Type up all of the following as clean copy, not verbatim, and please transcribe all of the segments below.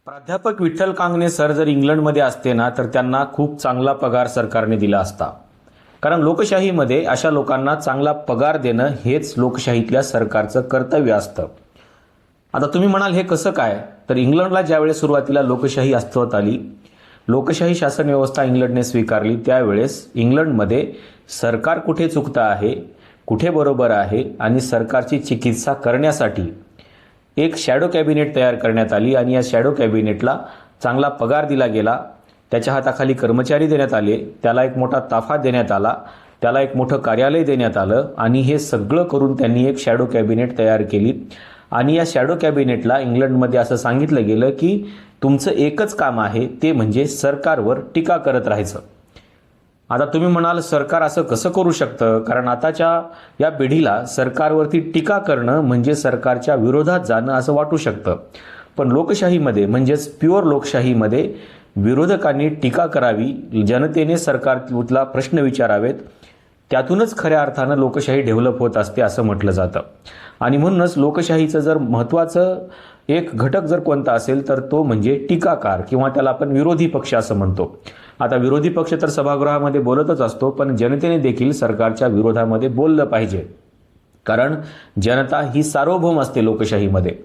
प्राध्यापक विठ्ठल कांगणे सर जर इंग्लंडमध्ये असते ना तर त्यांना खूप चांगला पगार सरकारने दिला असता. कारण लोकशाहीमध्ये अशा लोकांना चांगला पगार देणं हेच लोकशाहीतल्या सरकारचं कर्तव्य असतं. आता तुम्ही म्हणाल हे कसं काय? तर इंग्लंडला ज्यावेळेस सुरुवातीला लोकशाही अस्तित्वात आली, लोकशाही शासन व्यवस्था इंग्लंडने स्वीकारली, त्यावेळेस इंग्लंडमध्ये सरकार कुठे चुकतं आहे, कुठे बरोबर आहे आणि सरकारची चिकित्सा करण्यासाठी एक शॅडो कॅबिनेट तयार करण्यात आली आणि या शॅडो कॅबिनेटला चांगला पगार दिला गेला. त्याच्या हाताखाली कर्मचारी देण्यात आले, त्याला एक मोठा ताफा देण्यात आला, त्याला एक मोठं कार्यालय देण्यात आलं आणि हे सगळं करून त्यांनी एक शॅडो कॅबिनेट तयार केली. आणि या शॅडो कॅबिनेटला इंग्लंडमध्ये असं सांगितलं गेलं की तुमचं एकच काम आहे, ते म्हणजे सरकारवर टीका करत राहायचं. आता तुम्ही म्हणाल सरकार असं कसं करू शकतं? कारण आताच्या या पिढीला सरकारवरती टीका करणं म्हणजे सरकारच्या विरोधात जाणं असं वाटू शकतं. पण लोकशाहीमध्ये म्हणजेच प्युअर लोकशाहीमध्ये विरोधकांनी टीका करावी, जनतेने सरकारला प्रश्न विचारावेत, त्यातूनच खऱ्या अर्थानं लोकशाही डेव्हलप होत असते असं म्हटलं जातं. आणि म्हणूनच लोकशाहीचं जर महत्त्वाचं एक घटक जर कोणता असेल तर तो म्हणजे टीकाकार किंवा त्याला आपण विरोधी पक्ष असं म्हणतो. आता विरोधी पक्ष तर सभागृहामध्ये बोलतच असतो, पण जनतेने देखील सरकारच्या विरोधामध्ये बोललं पाहिजे. कारण जनता ही सार्वभौम असते लोकशाहीमध्ये.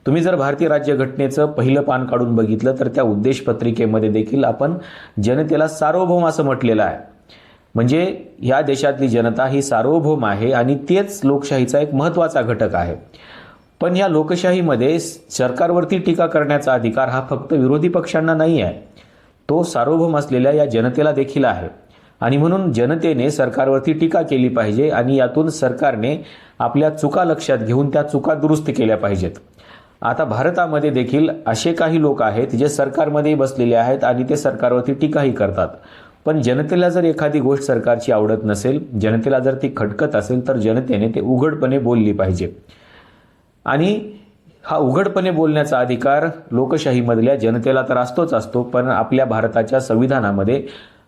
तुम्ही जर भारतीय राज्यघटनेचं पहिलं पान काढून बघितलं तर त्या उद्देशपत्रिकेमध्ये देखील आपण जनतेला सार्वभौम असं म्हटलेलं आहे. म्हणजे ह्या देशातली जनता ही सार्वभौम आहे आणि तेच लोकशाहीचा एक महत्त्वाचा घटक आहे. पण या लोकशाहीमध्ये सरकारवरती टीका करण्याचा अधिकार हा फक्त विरोधी पक्षांना नाही आहे, तो सार्वभौम असलेल्या या जनतेला देखील आहे. आणि म्हणून जनतेने सरकारवरती टीका केली पाहिजे आणि यातून सरकारने आपल्या चुका लक्षात घेऊन त्या चुका दुरुस्त केल्या पाहिजेत. आता भारतामध्ये देखील असे काही लोक आहेत जे सरकारमध्ये बसलेले आहेत आणि ते सरकारवरती टीकाही करतात. पण जनतेला जर एखादी गोष्ट सरकारची आवडत नसेल, जनतेला जर ती खटकत असेल तर जनतेने ते उघडपणे बोलली पाहिजे. आणि हा उघडपणे बोलण्याचा अधिकार लोकशाहीमधल्या जनतेला तर असतो, पण आपल्या भारताच्या संविधानामध्ये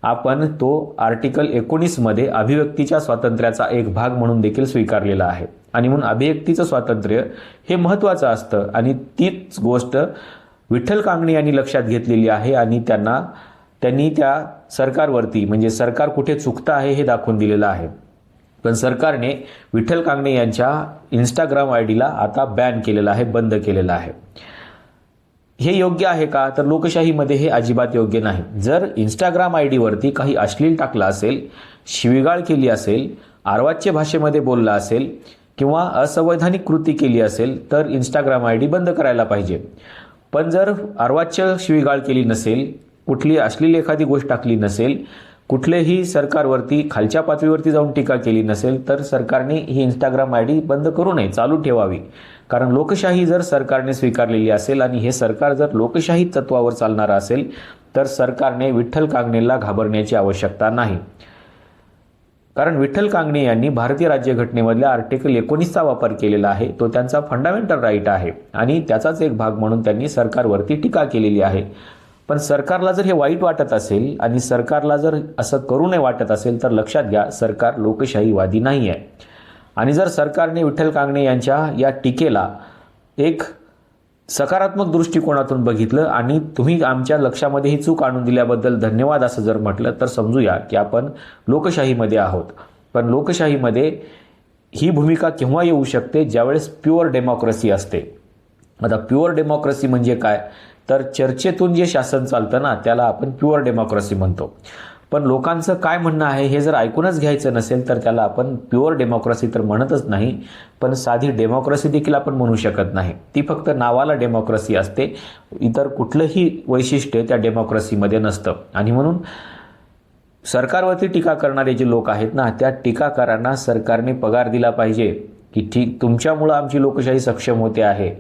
आपण तो आर्टिकल 19 मध्ये अभिव्यक्तीच्या स्वातंत्र्याचा एक भाग म्हणून देखील स्वीकारलेला आहे. आणि म्हणून अभिव्यक्तीचं स्वातंत्र्य हे महत्त्वाचं असतं आणि तीच गोष्ट विठ्ठल कांगणे यांनी लक्षात घेतलेली आहे आणि त्यांनी त्या सरकारवरती म्हणजे सरकार कुठे चुकतं आहे हे दाखवून दिलेलं आहे. पण सरकारने विठ्ठल कांगणे यांच्या इंस्टाग्राम आयडीला आता बॅन केलेलं आहे, बंद केलेलं आहे. हे योग्य आहे का? तर लोकशाहीमध्ये हे अजिबात योग्य नाही. जर इंस्टाग्राम आयडीवरती काही अश्लील टाकलं असेल, शिवीगाळ केली असेल, अर्वाच्य भाषेमध्ये बोलला असेल किंवा असंवैधानिक कृती केली असेल तर इंस्टाग्राम आयडी बंद करायला पाहिजे. पण जर अर्वाच्य शिवीगाळ केली नसेल, कुठली अश्लील एखादी गोष्ट टाकली नसेल, कुठलेही सरकारवरती खालच्या पातळीवरती जाऊन टीका केली नसेल तर सरकारने ही इंस्टाग्राम आयडी बंद करू नये, चालू ठेवावी. कारण लोकशाही जर सरकारने स्वीकारलेली असेल आणि हे सरकार जर लोकशाही तत्वावर चालणारं असेल तर सरकारने विठ्ठल कांगणेला घाबरण्याची आवश्यकता नाही. कारण विठ्ठल कांगणे यांनी भारतीय राज्यघटनेमधल्या आर्टिकल 19चा वापर केलेला आहे, तो त्यांचा फंडामेंटल राईट आहे आणि त्याचाच एक भाग म्हणून त्यांनी सरकारवरती टीका केलेली आहे. पण सरकारला जर हे वाईट वाटत असेल आणि सरकारला जर असं करू नये वाटत असेल तर लक्षात घ्या, सरकार लोकशाहीवादी नाही आहे. आणि जर सरकारने विठ्ठल कांगणे यांच्या या टीकेला एक सकारात्मक दृष्टिकोनातून बघितलं आणि तुम्ही आमच्या लक्षामध्ये ही चूक आणून दिल्याबद्दल धन्यवाद असं जर म्हटलं तर समजूया की आपण लोकशाहीमध्ये आहोत. पण लोकशाहीमध्ये ही भूमिका केव्हा येऊ शकते? ज्यावेळेस प्युअर डेमोक्रेसी असते. आता प्युअर डेमोक्रेसी म्हणजे काय? तर चर्चेतून जे शासन चालतं ना त्याला आपण प्युअर डेमोक्रेसी म्हणतो. पण लोकांचं काय म्हणणं आहे हे जर ऐकूनच घ्यायचं नसेल तर त्याला आपण प्युअर डेमोक्रेसी तर म्हणतच नाही, पण साधी डेमोक्रेसी देखील आपण म्हणू शकत नाही. ती फक्त नावाला डेमोक्रेसी असते, इतर कुठलंही वैशिष्ट्य त्या डेमोक्रेसीमध्ये नसतं. आणि म्हणून सरकारवरती टीका करणारे जे लोक आहेत ना, त्या टीकाकारांना सरकारने पगार दिला पाहिजे की ठीक तुमच्यामुळं आमची लोकशाही सक्षम होते आहे.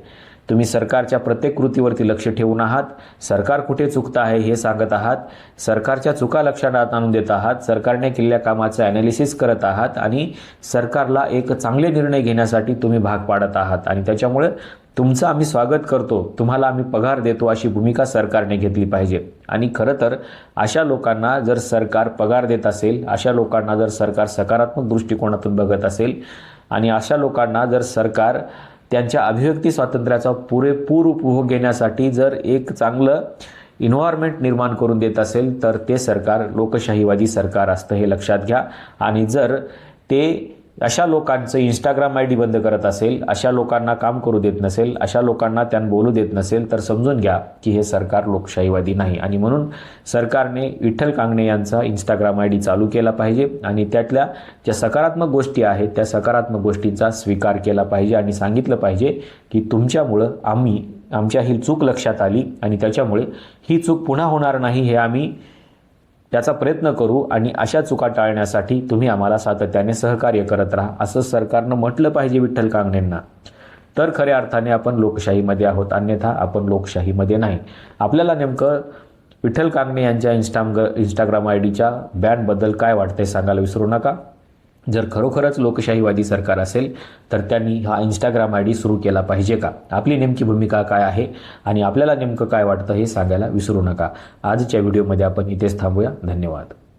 तुम्ही सरकारच्या प्रत्येक कृतीवरती लक्ष ठेवून आहात, सरकार कुठे चुकतं आहे हे सांगत आहात, सरकारच्या चुका लक्षात आणून देत आहात, सरकारने केलेल्या कामाचं ॲनालिसिस करत आहात आणि सरकारला एक चांगले निर्णय घेण्यासाठी तुम्ही भाग पाडत आहात. आणि त्याच्यामुळे तुमचं आम्ही स्वागत करतो, तुम्हाला आम्ही पगार देतो अशी भूमिका सरकारने घेतली पाहिजे. आणि खरं तर अशा लोकांना जर सरकार पगार देत असेल, अशा लोकांना जर सरकार सकारात्मक दृष्टिकोनातून बघत असेल आणि अशा लोकांना जर सरकार त्यांच्या अभिव्यक्ती स्वातंत्र्याचा पुरेपूर उपभोग घेण्यासाठी जर एक चांगलं इन्व्हायरमेंट निर्माण करून देत असेल तर ते सरकार लोकशाहीवादी सरकार असतं, हे लक्षात घ्या. आणि जर ते अशा लोकांचं इंस्टाग्राम ID बंद करत असेल, अशा लोकांना काम करू देत नसेल, अशा लोकांना त्यांना बोलू देत नसेल, तर समजून घ्या की हे सरकार लोकशाहीवादी नाही. आणि म्हणून सरकारने विठ्ठल कांगणे यांचा इंस्टाग्राम ID चालू केला पाहिजे आणि त्यातल्या ज्या सकारात्मक गोष्टी आहेत त्या सकारात्मक गोष्टींचा स्वीकार केला पाहिजे आणि सांगितलं पाहिजे की तुमच्यामुळं आमच्या ही चूक लक्षात आली आणि त्याच्यामुळे ही चूक पुन्हा होणार नाही, हे आम्ही त्याचा प्रयत्न करू आणि अशा चुका टाळण्यासाठी तुम्ही आम्हाला सातत्याने सहकार्य करत राहा, असं सरकारनं म्हटलं पाहिजे विठ्ठल कांगणेंना. तर खऱ्या अर्थाने आपण लोकशाहीमध्ये आहोत, अन्यथा आपण लोकशाहीमध्ये नाही. आपल्याला नेमकं विठ्ठल कांगणे यांच्या इंस्टाग्राम IDच्या बॅनबद्दल काय वाटतंय सांगायला विसरू नका. जर खरोखरच लोकशाहीवादी सरकार असेल तर त्यांनी हा इंस्टाग्राम ID सुरू केला पाहिजे का? आपली नेमकी भूमिका काय आहे आणि आपल्याला नेमकं काय वाटतं हे सांगायला विसरू नका. आजच्या व्हिडिओमध्ये आपण इथेच थांबूया. धन्यवाद.